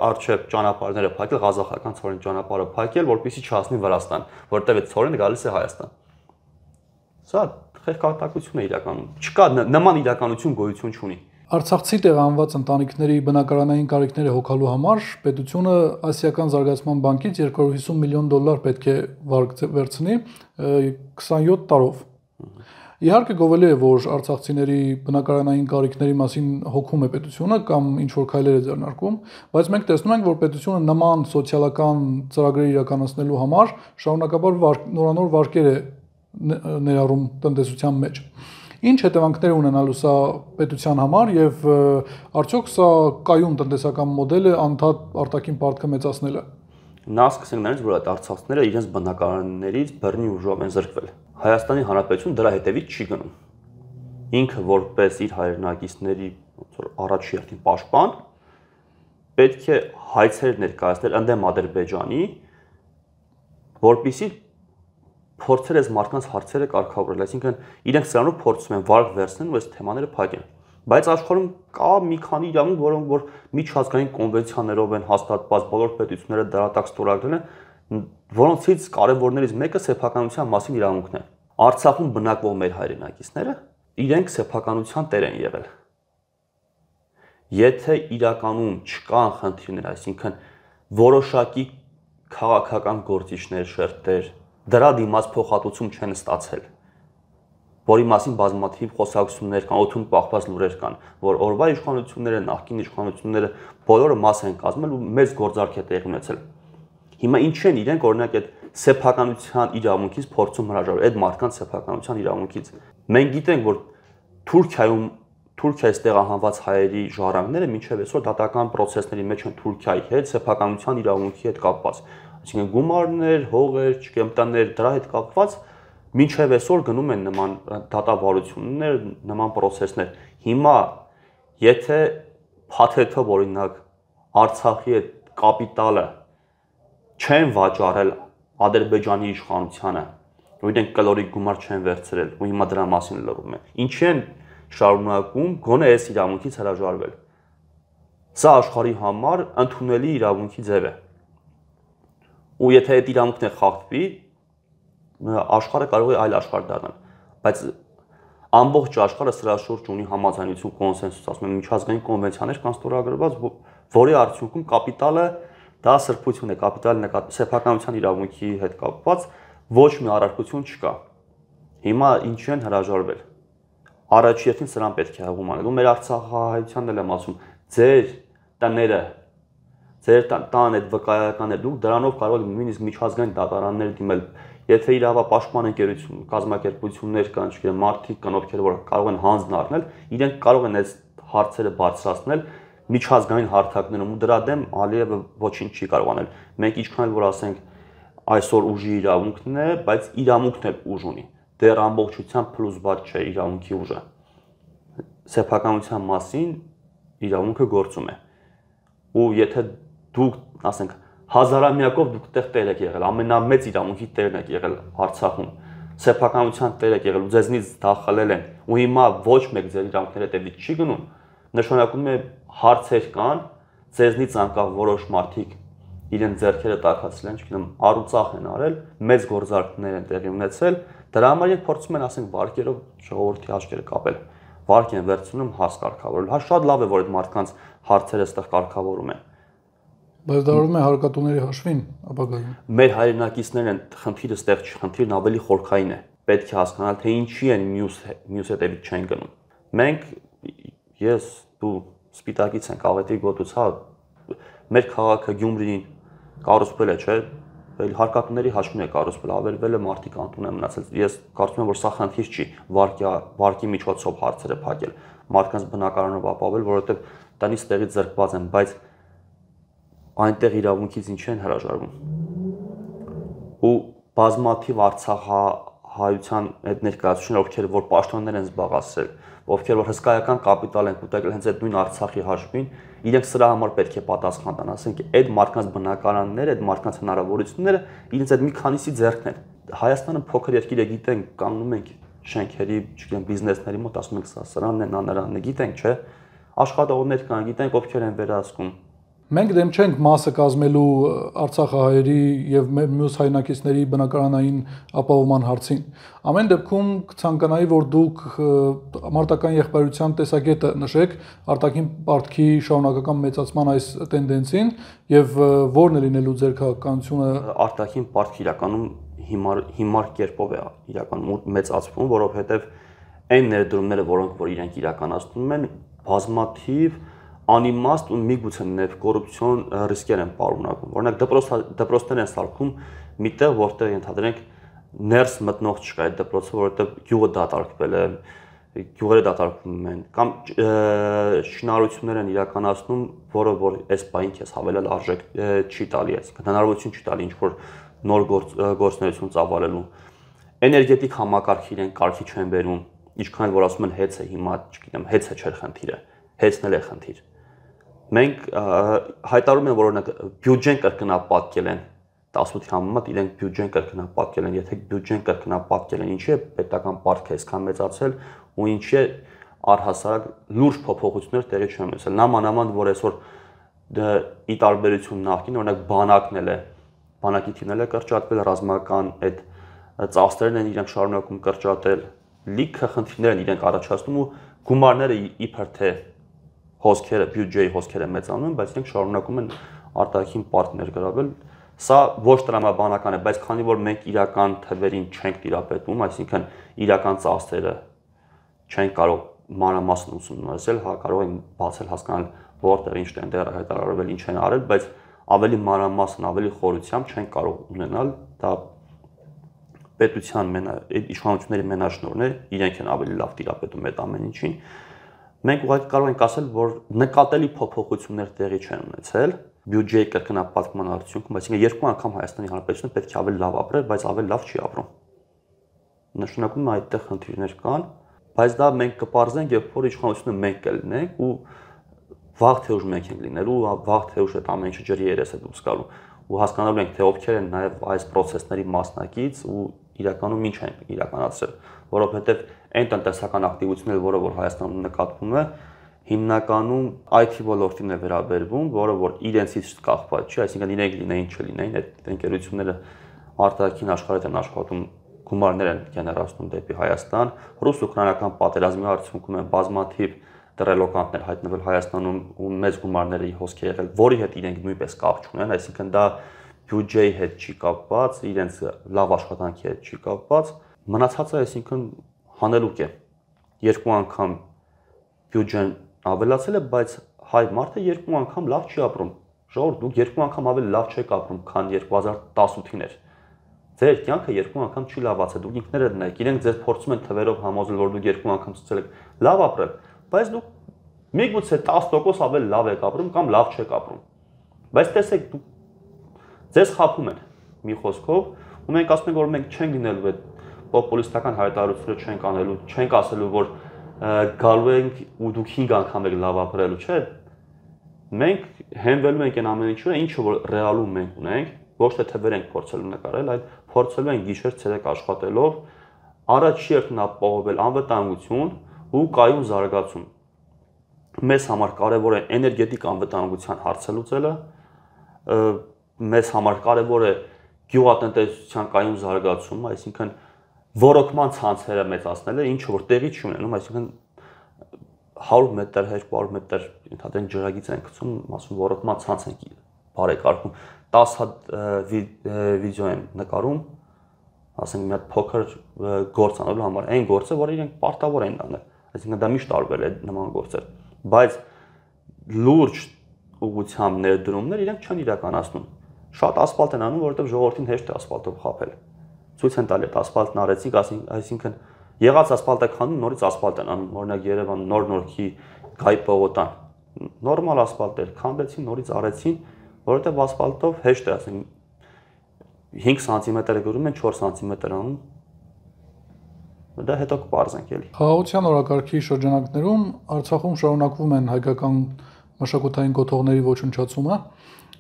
առջև ճանապարհները փակել, ղազախական ցորեն ճանապարհը փակել, որպեսզի չհասնի Վրաստան, որտեղ այդ ցորենը գալիս է Հայաստան։ Սա խեղճատակություն է իրականում։ Չկա նման իրականություն գոյություն չունի։ Արցախցի տեղահանված ընտանիքների բնակարանային կարիքները հոգալու համար պետությունը Ասիական զարգացման բանկից $250 միլիոն պետք է վերցնի 27 տարով։ Իհարկե գովելի է, որ արցախցիների բնակարանային կարիքների մասին հոգում է պետությունը կամ ինչ որ քայլեր է ձեռնարկում, բայց մենք տեսնում ենք, որ պետությունը նման սոցիալական ծրագրեր իրականացնելու համար շարունակաբար նորանոր վարկեր է ներառում տնտեսության մեջ։ Ինչ հետևանքներ ունենալու սա պետության համար եւ արդյոք սա կայուն տնտեսական մոդել է անդադ արտաքին պարտքը մեծացնելը։ Նա սկսենք նրանից, որ այդ արցախցիները իրենց բնակարաններից բռնի ուժով են զրկվել։ Հայաստանի Հանրապետություն դրա հետևից չի գնում։ Ինքը որպես իր հայրենակիցների առաջի հերթին պաշտպան պետք է հայցեր ներկայացնել ընդդեմ Ադրբեջանի, որպեսզի փորձեր այս մարդկանց հարցերը կարգավորել, այսինքն իրենք սրանով փորձում են վարկ վերցնել ու այս թեմաները փակեն։ Բայց աշխարհում կա մի քանի իրավունք, որոնք որ միջազգային կոնվենցիաներով են հաստատված, բոլոր պետությունները դրատակ ստորագրել են, որոնցից կարևորներից մեկը սեփականության մասին իրավունքն է։ Արցախում բնակվող մեր հայրենակիցները իրենք սեփականության տեր են եղել։ Եթե իրականում չկան խնդիրներ, այսինքն որոշակի քաղաքական գործիչներ, շերտեր դրա դիմաց փոխհատուցում չեն ստացել, որի մասին բազմաթիվ խոսակցություններ կան, օդում պահպած լուրեր կան, որ օրվա իշխանությունները, նախկին իշխանությունները բոլորը մաս են կազմել ու մեծ գործարք է տեղի ունեցել։ Հիմա ինչ են իրենք օրինակ այդ սեփականության իրավունքից փորձում հրաժարվել, այդ մարդկանց սեփականության իրավունքից։ Մենք գիտենք, որ Թուրքիայից տեղահանված հայերի ժառանգները մինչև այսօր դատական process-ների մեջ են Թուրքիայի հետ սեփականության իրավունքի հետ կապված։ Այսինքն գումարներ, հողեր, չկեմտաններ դրա հետ կապված մինչև այսօր գնում են նման դատավարություններ, նման process-ներ։ Հիմա եթե փաթեթով օրինակ Արցախի այդ կապիտալը չեն վաճառել Ադրբեջանի իշխանությանը, ու իրենք կլորիկ գումար չեն վերցրել, ու հիմա դրա մասին լռում են։ Ինչի են շարունակում գոնե այս իրավունքից հրաժարվել։ Սա աշխարհի համար ընդունելի իրավունքի ձև է։ Ու եթե այդ իրավունքն է խախտվի, աշխարհը կարող է այլ աշխարհ դառնալ, բայց ամբողջ աշխարհը սրա շուրջ ունի համաձայնություն, կոնսենսուս, ասում եմ, միջազգային կոնվենցիաներ կան ստորագրված, որի արդյունքում կապիտալը դա սրբություն է, կապիտալի սեփականության իրավունքի հետ կապված ոչ մի առարկություն չկա։ Հիմա ինչի են հրաժարվել։ Առաջի հերթին սրան պետք է հղում անել։ Ու մեր արցախահայությանն էլ եմ ասում, ձեր տները, ձեր տան այդ վկայականները, դուք դրանով կարող եք նույնիսկ միջազգային դատարաններ դիմել։ Եթե իրավապաշտպան ընկերություն, կազմակերպություններ կան, չգիտեմ, մարդիկ կան, ովքեր որ կարող են հանձն առնել, իրենք կարող են այս հարցերը բարձրացնել միջազգային հարթակներում ու դրա դեմ Ալիևը ոչինչ չի կարող անել։ Մենք ինչքան էլ որ ասենք այսօր ուժի իրավունքն է, բայց իրավունքն էլ ուժ ունի։ Դեռ ամբողջությամբ փլուզված չէ իրավունքի ուժը։ Սեփականության մասին իրավունքը գործում է։ Ու եթե դուք, ասենք, հազարամյակով դուք տեղ եք եղել, ամենամեծ իրավունքի տերն եք եղել Արցախում, սեփականության տեր եք եղել ու ձեզնից դա խլել են, ու հիմա ոչ մեկ ձեր իրավունքների հետևից չի գնում, նշանակում է հարցեր կան, ձեզնից անկախ որոշ մարդիկ իրենց ձեռքերը տաքացրել են, չգիտեմ, առուծախ են արել, մեծ գործարքներ են տեղի ունեցել, դրա համար իրենք փորձում են, ասենք, վարկերով ժողովրդի աչքերը կապել, վարկ են վերցնում հաս կարգավորել։ Հա շատ լավ է, որ այդ մարդկանց հարցերը այստեղ կարգավորում են, Բայց դառնում է հարկատուների հաշվին ապագայում։ Մեր հայրենակիցներն են խնդիրը ստեղ չի, խնդիրն ավելի խորքային է։ Պետք է հասկանալ, թե ինչի են մյուս հետևից չեն գնում։ Մենք ես դու սպիտակից ենք աղետի գոտուց, հա, մեր քաղաքը Գյումրին կառուցվել է, չէ՞, հարկատուների հաշվին է կառուցվել, ավերվել է մարդիկ անտուն են մնացել։ Ես կարծում եմ, որ սա խնդիր չի վարկի միջոցով հարցերը փակել, մարդկանց բնակարանով ապավել, որովհետև տնից տեղից զրկված են, բայց այնտեղ իրավունքից ինչ են հրաժարվում։ Ու բազմաթիվ արցախահայության այդ ներկայացուցիչներ, ովքեր որ պաշտոններ են զբաղացրել, ովքեր որ հսկայական կապիտալ են կուտակել հենց այդ նույն Արցախի հաշվին, իրենք սրա համար պետք է պատասխան տան, ասենք այդ մարդկանց բնակարանները, այդ մարդկանց հնարավորությունները իրենց այդ մի քանիսի ձեռքն են։ Հայաստանը փոքր երկիր է, գիտենք, կանգնում ենք շենքերի, չգիտեմ, բիզնեսների մոտ, ասում ենք սա սրանն է, նա նրանն է, գիտենք, չէ՞։ Աշխատողներ կան, գիտենք ովքեր են վերահսկում։ Մենք դեմ չենք մասը կազմելու արցախահայերի եւ մյուս հայրենակիցների բնակարանային ապահովման հարցին։ Ամեն դեպքում կցանկանայի, որ դուք մարտական եղբայրության տեսակետը նշեք արտաքին պարտքի շարունակական մեծացման այս տենդենսին եւ որն է լինելու ձեր քաղաքականությունը։ Արտաքին պարտքը իրականում հիմար կերպով է իրականում մեծացվում, որովհետեւ այն ներդրումները, որոնք որ իրենք իրականացնում են, բազմաթիվ անիմաստ ու միգուցե նաև կոռուպցիոն ռիսկեր են պարունակում։ Օրինակ դպրոցներ են սարքում միտեղ, որտեղ ենթադրենք ներս մտնող չկա այդ դպրոցը, որովհետև գյուղը դատարկվել է, գյուղերը դատարկվում են, կամ շինարարություններ են իրականացնում, որը որ այս բային քեզ հավելել արժեք չի տալի, այսինքն հնարավորություն չի տալի ինչ-որ նոր գործունեություն ծավալելու։ Էներգետիկ համակարգ իրեն կարգի չեն բերում, ինչքան որ ասում են հեծ է հիմա, չգիտեմ, հեծ է չէր խնդիրը, հեծնել է խնդիր։ Մենք հայտարարում են, որ օրինակ բյուջեն կրկնապատկել են 18 համեմատ իրենք բյուջեն կրկնապատկել են, եթե բյուջեն կրկնապատկել են, ինչի է պետական պարտքը այսքան մեծացել ու ինչի է առհասարակ լուրջ փոփոխություններ տեղի չեն ունեցել։ Նամանավանդ որ այսօր ի տարբերություն նախկին, օրինակ բանակն էլ է, բանակի թիմն էլ է կրճատվել, ռազմական այդ ծախսերն են իրենք շարունակում կրճատել, լիքը խնդիրներ են իրենք առաջացնում ու գումարները իբր թե հոսքերը, բյուջեի հոսքերը մեծանում են, բայց իրենք շարունակում են արտաքին պարտ ներգրավել։ Սա ոչ տրամաբանական է, բայց քանի որ մենք իրական թվերին չենք տիրապետում, այսինքն իրական ծախսերը չենք կարող մանրամասն ուսումնասիրել, հա կարող են բացել հասկանալ որտեղ ինչ տենդեր հայտարարվել, ինչ են արել, բայց ավելի մանրամասն, ավելի խորությամբ չենք կարող ունենալ, դա պետության իշխանությունների մենաշնորհն է, իրենք են ավելի լավ տիրապետում այդ ամեն ինչին։ Մենք ուղղակի կարող ենք ասել, որ նկատելի փոփոխություններ տեղի չեն ունեցել բյուջեի կրկնապատկման արդյունքում, այսինքն երկու անգամ Հայաստանի Հանրապետությունը պետք է ավելի լավ ապրեր, բայց ավելի լավ չի ապրում։ Նշանակում է այդտեղ խնդիրներ կան, բայց դա մենք կպարզենք, երբ որ իշխանությունը մենք կլինենք ու վաղ թե ուշ մենք ենք լինելու, վաղ թե ուշ այդ ամեն ինչը ջրի երես է դուրս գալու ու հասկանալու ենք, թե ովքեր են նաև այս process-ների մասնակից ու իրականում ինչ են իրականացրել, որովհետև այն տնտեսական ակտիվությունները, որը որ Հայաստանում նկատվում է, հիմնականում IT ոլորտին է վերաբերվում, որը որ իրենցից կախված չի, այսինքն իրենք լինեին, չլինեին, այդ ընկերությունները արտաքին աշխարհից են աշխատում, գումարներ են գեներացնում դեպի Հայաստան, ռուս-ուկրաինական պատերազմի արդյունքում են բազմաթիվ դրելոկանտներ հայտնվել Հայաստանում ու մեծ գումարների հոսք է եղել, որի հետ իրենք նույնպես կապ չունեն, այսինքն դա բյուջեի հետ չի կապված, իրենց լավ աշխատանքի հետ չի կապված, մնացածը այսինքն հանելուկ է։ Երկու անգամ բյուջեն ավելացել է, բայց հայ մարդը երկու անգամ լավ չի ապրում։ Ժողովուրդ, դուք երկու անգամ ավելի լավ չեք ապրում, քան 2018-ին էր։ Ձեր կյանքը երկու անգամ չի լավացել, դուք ինքներդ նայեք, իրենք ձեզ փորձում են թվերով համոզել, որ դուք երկու անգամ ցույցել եք լավ ապրել, բայց դուք միգուցե 10% ավելի լավ եք ապրում կամ լավ չեք ապրում։ Բայց տեսեք, դուք ձեզ խաբում են մի խոսքով, ու մենք ասում ենք, որ մենք չենք լինելու այդ պոպուլիստական հայտարարությունները չենք անելու, չենք ասելու, որ գալու ենք ու դուք 5 անգամ եք լավ ապրելու, չէ։ Մենք հենվելու ենք այն ամեն ինչը, ինչը որ ռեալում մենք ունենք, ոչ թե թվեր ենք փորձելու նկարել, այլ փորձելու ենք գիշեր-ցերեկ աշխատելով առաջի հերթին ապահովել անվտանգություն ու կայուն զարգացում։ Մեզ համար կարևոր է էներգետիկ անվտանգության հարցը լուծելը, մեզ համար կարևոր է գյուղատնտեսության կայուն զարգացումը, այսինքն ոռոգման ցանցերը մեծացնելը, ինչը որ տեղի չի ունենում, այսինքն 100 մետր, 200 մետր ընդհանրեն ջրագիծ են գցում, ասում ոռոգման ցանց են բարեկարգում 10 հատ վիդեո են նկարում, ասենք մի հատ փոքր գործ անելու համար, այն գործը, որ իրենք պարտավոր են անել, այսինքն դա միշտ տարբեր է նման գործեր, բայց լուրջ ուղղությամբ ներդրումներ իրենք չեն իրականացնում։ Շատ ասֆալտ են անում, որովհետև ժողովրդին հեշտ է ասֆալտով խաբել։ Ցույց են տալի այդ ասֆալտն արեցինք, այսինքն եղած ասֆալտը քանում, նորից ասֆալտ են անում, օրինակ Երևան Նոր-Նորքի Գայ պողոտան, նորմալ ասֆալտ էր, քանդեցին, նորից արեցին, որովհետև ասֆալտով հեշտ է, ասենք 5 սանտիմետր գրում են 4 սանտիմետր անում, դա հետո կպարզենք էլի։ Խաղաղության օրակարգի շրջանակներում Արցախում շարունակվում են հայկական մշակութային կոթողների ոչնչացումը։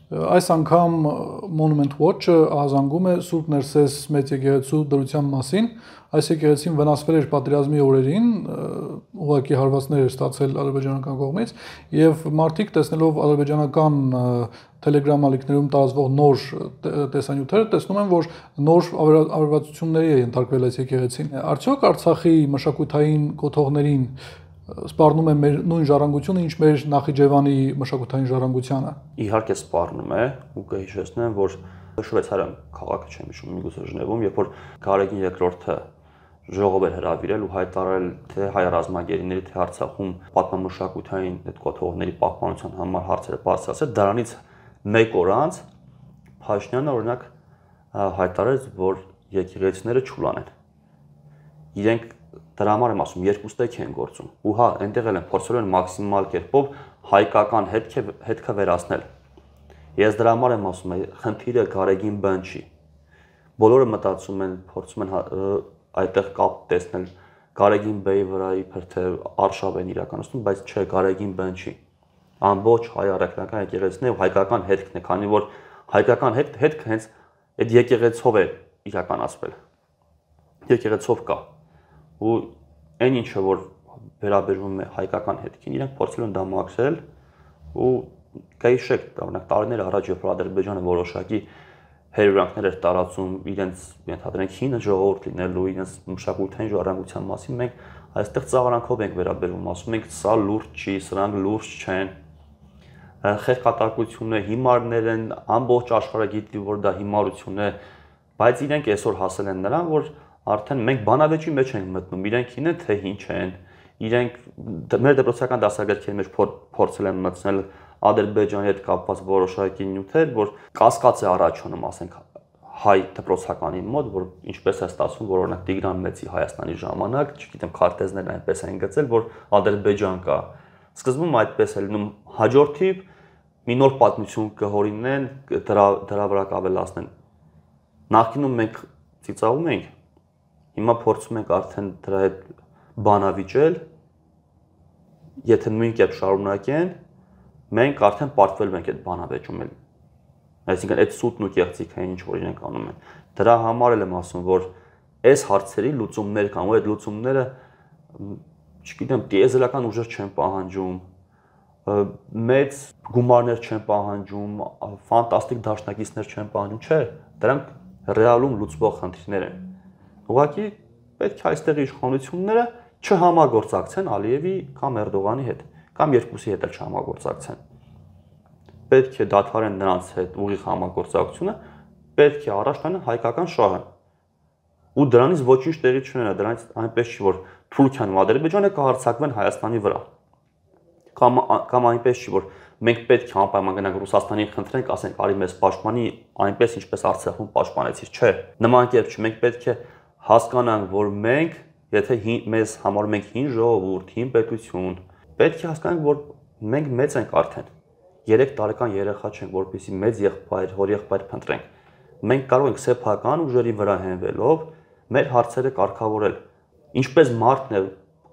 Այս անգամ Monument Watch-ը ահազանգում է Սուրբ Ներսես մեծ եկեղեցու դրության մասին։ Այս եկեղեցին վնասվել էր պատերազմի օրերին, ուղղակի հարվածներ էր ստացել ադրբեջանական կողմից, եւ մարդիկ տեսնելով ադրբեջանական Telegram-ալիքներում տարածվող նոր տեսանյութերը տեսնում են, որ նոր ավերածությունների է ենթարկվել այս եկեղեցին։ Արդյոք Արցախի մշակութային կոթողներին սպառնում է մեր նույն ժառանգությունը, ինչ մեր Նախիջևանի մշակութային ժառանգությանը։ Իհարկե սպառնում է, ու կհիշեցնեմ, որ Շվեյցարիան քաղաքը չեմ հիշում, միգուցե Ժնևում, երբ որ Գարեգին II-ը ժողով էր հրավիրել ու հայտարարել թե հայ ռազմագերիների թե Արցախում պատմամշակութային այդ կոթողների պահպանության համար հարցերը բարձրացել, դրանից մեկ օր անց Փաշինյանը օրինակ հայտարարեց, որ եկեղեցիները չուլան են։ Իրենք դրա համար եմ ասում, երկու ստեյք են գործում։ Ու հա, այնտեղ էլ են փորձել են մաքսիմալ կերպով հայկական հետքը վերացնել։ Ես դրա համար եմ ասում, խնդիրը Գարեգին բան չի։ Բոլորը մտածում են, փորձում են այդտեղ կապ տեսնել Գարեգին բեի վրա իբր թե արշավ են իրականացնում, բայց չէ, Գարեգին բան չի։ Ամբողջ հայ առաքելական եկեղեցին ու հայկական հետքն է, քանի որ հայկական հետքը հենց այդ եկեղեցով է իրականացվել։ Եկեղեցով կա։ Ու այն ինչը որ վերաբերվում է հայկական հետքին, իրենք փորձել են դա մաքրել ու կհիշեք, օրինակ տարիներ առաջ երբ Ադրբեջանը որոշակի հերորանքներ էր տարածում իրենց ենթադրենք հին ժողովուրդ լինելու, իրենց մշակութային ժառանգության մասին, մենք այստեղ ծաղրանքով ենք վերաբերվում, ասում ենք սա լուրջ չի, սրանք լուրջ չեն։ Խեղկատակությունը հիմարներ են, ամբողջ աշխարհը գիտի, որ դա հիմարություն է, բայց իրենք այսօր հասել են նրան, որ արդեն մենք բանավեճի մեջ ենք մտնում, իրենք հին են թե հին չեն, իրենք մեր դպրոցական դասագրքերի մեջ փորձել են մտցնել Ադրբեջանի հետ կապված որոշակի նյութեր, որ կասկած է առաջանում, ասենք հայ դպրոցականի մոտ, որ ինչպես է ստացվում, որ օրինակ Տիգրան Մեծի Հայաստանի ժամանակ, չգիտեմ, քարտեզներն այնպես են գծել, որ Ադրբեջան կա։ Սկզբում այդպես է լինում, հաջորդիվ մի նոր պատմություն կհորինեն, դրա վրա կավելացնեն։ Նախկինում մենք ծիծաղում ենք, հիմա փորձում ենք արդեն դրա հետ բանավիճել, եթե նույն կերպ շարունակեն, մենք արդեն պարտվելու ենք այդ բանավեճում էլ։ Այսինքն այդ սուտն ու կեղծիքը ինչ որ իրենք անում են։ Դրա համար եմ ասում, որ այս հարցերի լուծումներ կան, ու այդ լուծումները, չգիտեմ, տիեզերական ուժեր չեն պահանջում, մեծ գումարներ չեն պահանջում, ֆանտաստիկ դաշնակիցներ չեն պահանջում, չէ, դրանք ռեալում լուծվող խնդիրներ են։ Ուղղակի պետք է այստեղ իշխանությունները չհամագործակցեն Ալիևի կամ Էրդողանի հետ, կամ երկուսի հետ էլ չհամագործակցեն։ Պետք է դադարեն նրանց հետ ուղիղ համագործակցությունը, պետք է առաջ տանեն հայկական շահը։ Ու դրանից ոչինչ տեղի չունենա, դրանից այնպես չի, որ Թուրքիան ու Ադրբեջանը կհարձակվեն Հայաստանի վրա։ Կամ այնպես չի, որ մենք պետք է անպայման գնանք Ռուսաստանին խնդրենք, ասենք, արի մեզ պաշտպանի, այնպես ինչպես Արցախում պաշտպանեցիր, չէ։ Նման կերպ չի, մենք պետք է հասկանանք, որ մենք, եթե մեզ համարում ենք հին ժողովուրդ, հին պետություն, պետք է հասկանանք, որ մենք մեծ ենք արդեն։ 3 տարեկան երեխա չենք, որպեսզի մեծ եղբայր, հոր եղբայր փնտրենք։ Մենք կարող ենք սեփական ուժերի վրա հենվելով մեր հարցերը կարգավորել։ Ինչպես մարդն է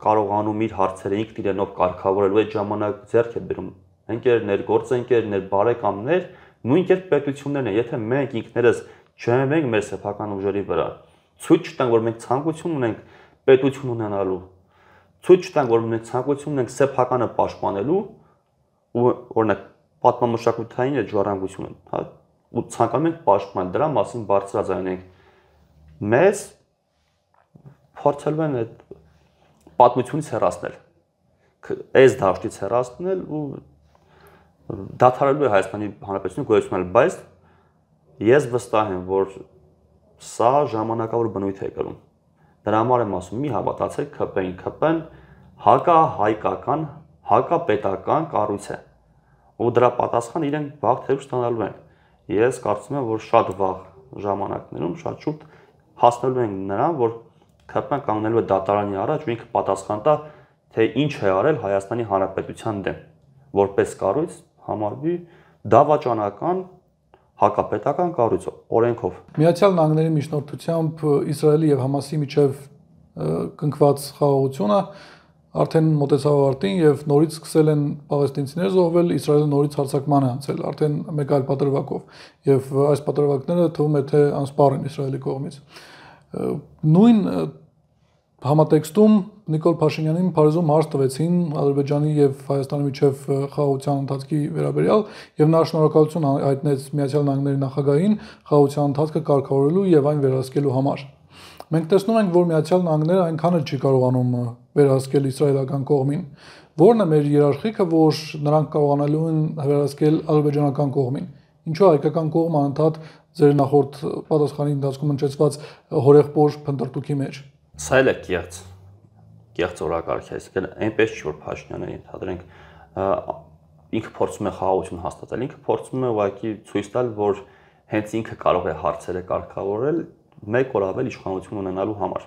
կարողանում իր հարցերը ինքն իրենով կարգավորել ու այդ ժամանակ ձեռք է բերում ընկերներ, գործընկերներ, բարեկամներ, նույն կերպ պետություններն են, եթե մենք ինքներս չհենվենք մեր սեփական ուժերի վրա, ցույց չտանք, որ մենք ցանկություն ունենք պետություն ունենալու, ցույց չտանք, որ մենք ցանկություն ունենք սեփականը պաշտպանելու, ու օրինակ պատմամշակութային այդ ժառանգությունը, հա, ու ցանկանում ենք պաշտպանել, դրա մասին բարձրաձայնենք, մեզ փորձելու են այդ պատմությունից հեռացնել, այս դաշտից հեռացնել ու դադարելու է Հայաստանի Հանրապետությունը գոյությունել, բայց ես վստահ եմ, որ սա ժամանակավոր բնույթ է կրում։ Դրա համար եմ ասում, մի հավատացեք ԿՊ-ին, հակահայկական, հակապետական կառույց է։ Ու դրա պատասխան իրենք վաղ թե ուշ ստանալու են։ Ես կարծում եմ, որ շատ վաղ ժամանակներում շատ շուտ հասնելու են նրան, որ ԿՊ-ն կանգնելու է դատարանի առաջ ու ինքը պատասխան տա, թե ինչ է արել Հայաստանի Հանրապետության դեմ, որպես կառույց համարվի դավաճանական հակապետական կառույց օրենքով։ Միացյալ Նահանգների միջնորդությամբ Իսրայելի եւ Համասի միջև կնքված խաղաղությունը արդեն մոտեցավ ավարտին եւ նորից սկսել են պաղեստինցիներ զոհվել, Իսրայելը նորից հարձակման է անցել, արդեն մեկ այլ պատրվակով եւ այս պատրվակները թվում է թե անսպառ են Իսրայելի կողմից։ Նույն համատեքստում Նիկոլ Փաշինյանին Փարիզում հարց տվեցին Ադրբեջանի եւ Հայաստանի միջև խաղաղության ընթացքի վերաբերյալ եւ նա շնորհակալություն հայտնեց Միացյալ Նահանգների նախագահին խաղաղության ընթացքը կարգավորելու եւ այն վերահսկելու համար։ Մենք տեսնում ենք, որ Միացյալ Նահանգները այնքան էլ չի կարողանում վերահսկել իսրայելական կողմին։ Որն է մեր երաշխիքը, որ նրանք կարողանալու են վերահսկել ադրբեջանական կողմին։ Ինչու հայկական կողմը անդադ ձեր նախորդ պատասխանի ընթացքում ընչեցված հորեղբոր փնտրտուքի մեջ։ Սա էլ է կեղծ օրակարգ է, այսինքն այնպես չի որ Փաշինյանը ենթադրենք ինքը փորձում է խաղաղություն հաստատել, ինքը փորձում է ուղղակի ցույց տալ, որ հենց ինքը կարող է հարցերը կարգավորել մեկ օր ավել իշխանություն ունենալու համար։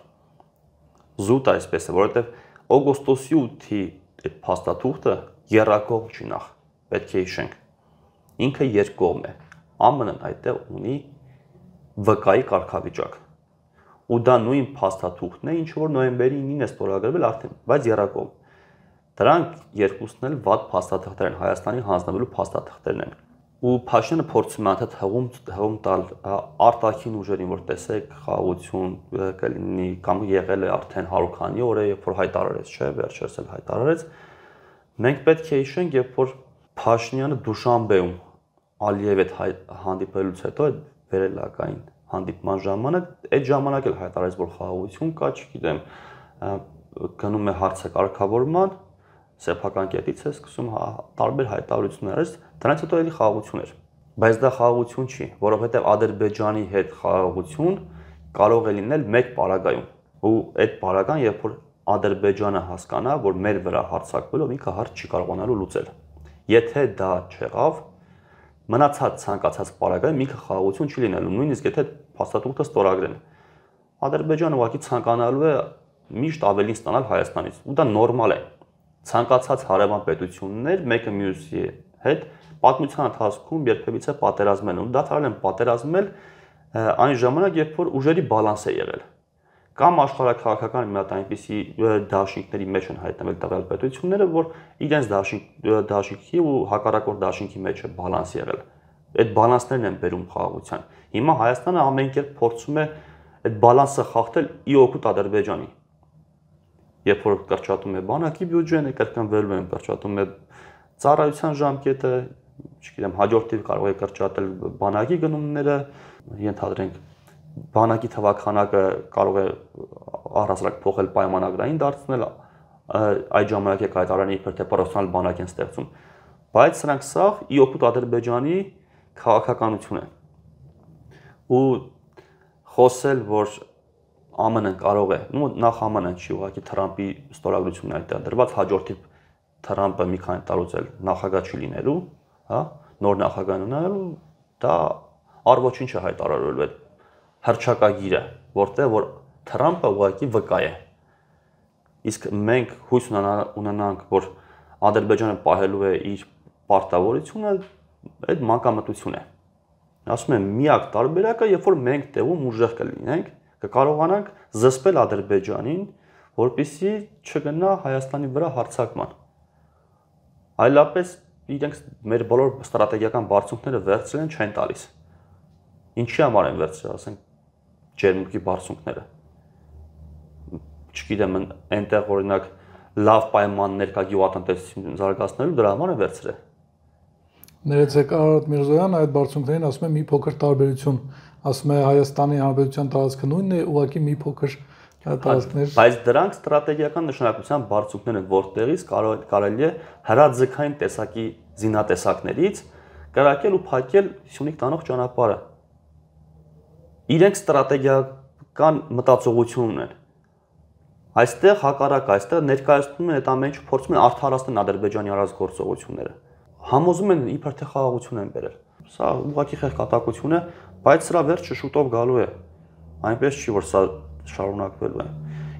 Զուտ այսպես է, որովհետև օգոստոսի 8-ի այդ փաստաթուղթը երրակողմ չի նախ, պետք է հիշենք։ Ինքը երկկողմ է։ ԱՄՆ-ն այդտեղ ունի վկայի կարգավիճակ։ Ու դա նույն փաստաթուղթն է, ինչ որ նոյեմբերի 9-ին է ստորագրվել արդեն, բայց երրակողմ։ Դրանք երկուսն էլ վատ փաստաթղթեր են, Հայաստանի հանձնվելու փաստաթղթերն են։ Ու Փաշինյանը փորձում է անդադ հղում տալ արտաքին ուժերին, որ տեսեք խաղաղություն կլինի կամ եղել է արդեն հարուքանի օր է, երբ որ հայտարարեց, չէ, վերջերս էլ հայտարարեց։ Մենք պետք է հիշենք, երբ որ Փաշինյանը Դուշանբեում Ալիևի հետ հանդիպելուց հետո վերելակային հանդիպման ժամանակ, այդ ժամանակ էլ հայտարարեց, որ խաղաղություն կա, չգիտեմ, գնում է հարցը կարգավորման, սեփական կետից է սկսում տարբեր հայտարարություններ, դրանից հետո էլի խաղաղություն էր։ Բայց դա խաղաղություն չի, որովհետև Ադրբեջանի հետ խաղաղություն կարող է լինել մեկ պարագայում։ Ու այդ պարագան, երբ որ Ադրբեջանը հասկանա, որ մեր վրա հարձակվելով ինքը հարց չի կարողանալու լուծել։ Եթե դա չեղավ, մնացած ցանկացած պարագայում ինքը խաղաղություն չի լինելու, նույնիսկ եթե փաստաթուղթը ստորագրեն։ Ադրբեջանը ուղղակի ցանկանալու է միշտ ավելին ստանալ Հայաստանից, ու դա նորմալ է։ Ցանկացած հարևան պետություններ մեկը մյուսի հետ պատմության ընթացքում երբևիցե պատերազմել են, ու դադարել են պատերազմել այն ժամանակ, երբ որ ուժերի բալանս է եղել։ Կամ աշխարհաքաղաքական մի հատ այնպիսի դաշինքների մեջ են հայտնվել տվյալ պետությունները, որ իրենց դաշինքի ու հակառակորդ դաշինքի մեջ է բալանս եղել։ Այդ բալանսներն են բերում խաղաղության։ Հիմա Հայաստանը ամեն կերպ փորձում է այդ բալանսը խախտել ի օգուտ Ադրբեջանի։ Երբ որ կրճատում է բանակի բյուջեն, կրկնվելու են կրճատում է ծառայության ժամկետը, չգիտեմ, հաջորդիվ կարող է կրճատել բանակի գնումները, ենթադրենք բանակի թվաքանակը կարող է առհասարակ փոխել պայմանագրային դարձնել, այդ ժամանակ է կայտարարին իբր թե պրոֆեսիոնալ բանակ են ստեղծում, բայց սրանք սաղ ի օգուտ Ադրբեջանի քաղաքականություն է։ Ու խոսել, որ ԱՄՆ-ն կարող է, նախ ԱՄՆ-ն չի, ուղղակի Թրամփի ստորագրությունն է այդտեղ դրված, հաջորդիվ Թրամփը մի քանի տարուց էլ նախագահ չի լինելու, հա, նոր նախագահ ունենալու, դա առ ոչինչ է հայտարարելու այդ հռչակագիրը, որտեղ որ Թրամփը ուղղակի վկա է։ Իսկ մենք հույս ունենանք, որ Ադրբեջանը պահելու է իր պարտավորությունը, այդ մանկամտություն է։ Ասում եմ, միակ տարբերակը, երբ որ մենք տեղում ուժեղ կլինենք, կկարողանանք զսպել Ադրբեջանին, որպեսզի չգնա Հայաստանի վրա հարձակման։ Այլապես իրենք մեր բոլոր ստրատեգիական բարձունքները վերցրել են, չեն տալիս։ Ինչի համար են վերցրել, ասենք, ջերմուկի բարձունքները։ Չգիտեմ, այնտեղ օրինակ լավ պայմաններ կա գյուղատնտեսություն զարգացնելու, դրա համար է վերցրել։ Ներեցեք Արարատ Միրզոյանը այդ բարձունքներին ասում է մի փոքր տարբերություն, ասում է Հայաստանի Հանրապետության տարածքը նույնն է, ուղղակի մի փոքր տարածքներ։ Բայց դրանք ստրատեգիական նշանակության բարձունքներ են, որտեղից կարելի է հրաձգային տեսակի զինատեսակներից կրակել ու փակել Սյունիք տանող ճանապարհը։ Իրենք ստրատեգիական մտածողություն ունեն։ Այստեղ հակառակ, այստեղ ներկայացնում են այդ ամեն ինչը, փորձում են արդարացնել Ադրբեջանի արած գործողությունները։ Համոզում են իբր թե խաղաղություն են բերել։ Սա ուղղակի խեղկատակություն է, բայց սրա վերջը շուտով գալու է։ Այնպես չի, որ սա շարունակվելու է։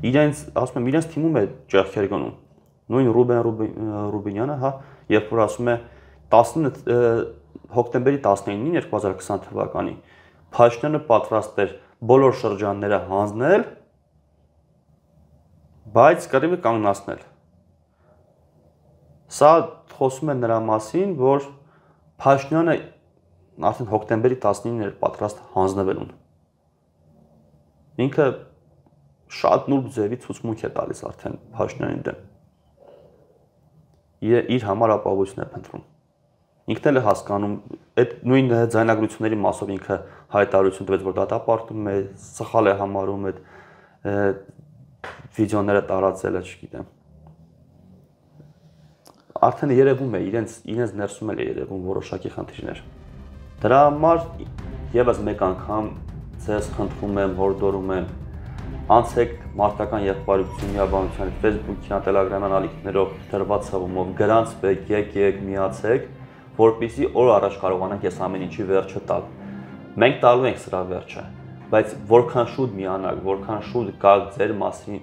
Իրենց, ասում եմ, իրենց թիմում է ճեղքեր գնում։ Նույն Ռուբինյանը, հա, երբ որ ասում է 19 հոկտեմբերի 19-ին 2020 թվականի Փաշինյանը պատրաստ էր բոլոր շրջանները հանձնել, բայց կռիվը կանգնացնել։ Սա խոսում է նրա մասին, որ Փաշինյանը արդեն հոկտեմբերի 19-ին էր պատրաստ հանձնվելուն։ Ինքը շատ նուրբ ձևի ցուցմունք է տալիս արդեն Փաշինյանի դեմ։ Իր համար ապահովություն է փնտրում։ Ինքն էլ է հասկանում, այդ նույն ձայնագրությունների մասով ինքը հայտարարություն տվեց, որ դատապարտում է, սխալ է համարում այդ վիդեոները տարածելը, չգիտեմ։ Արդեն երևում է, իրենց ներսում էլ է երևում որոշակի խնդիրներ։ Դրա համար եւս մեկ անգամ ձեզ խնդրում եմ, հորդորում եմ, անցեք մարտական եղբայրության միաբանության Facebook-յան, Telegram-յան ալիքներով դրված հղումով գրանցվեք, եկեք, միացեք, որպեսզի օր առաջ կարողանանք այս ամեն ինչի վերջը տալ։ Մենք տալու ենք սրա վերջը, բայց որքան շուտ միանաք, որքան շուտ գաք ձեր մասին,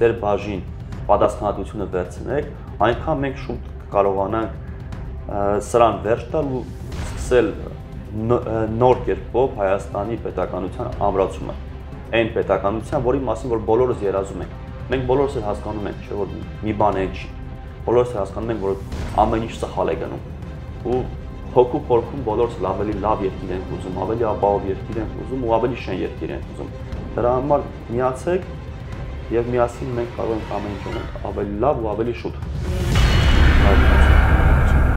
ձեր բաժին պատասխանատվությունը վերցնեք, այնքան մենք շուտ կարողանանք սրան վերջ տալ ու սկսել նոր կերպով Հայաստանի պետականության ամրացումը։ Այն պետականության, որի մասին որ բոլորս երազում ենք։ Մենք բոլորս էլ հասկանում ենք, չէ՞ որ մի բան այն չի։ Բոլորս էլ հասկանում ենք, որ ամեն ինչ սխալ է գնում։ Ու հոգու խորքում բոլորս ավելի լավ երկիր ենք ուզում, ավելի ապահով երկիր ենք ուզում ու ավելի շեն երկիր ենք ուզում։ Դրա համար միացեք եւ միասին մենք կարող ենք ամեն ինչ անել ավելի լավ ու ավելի շուտ։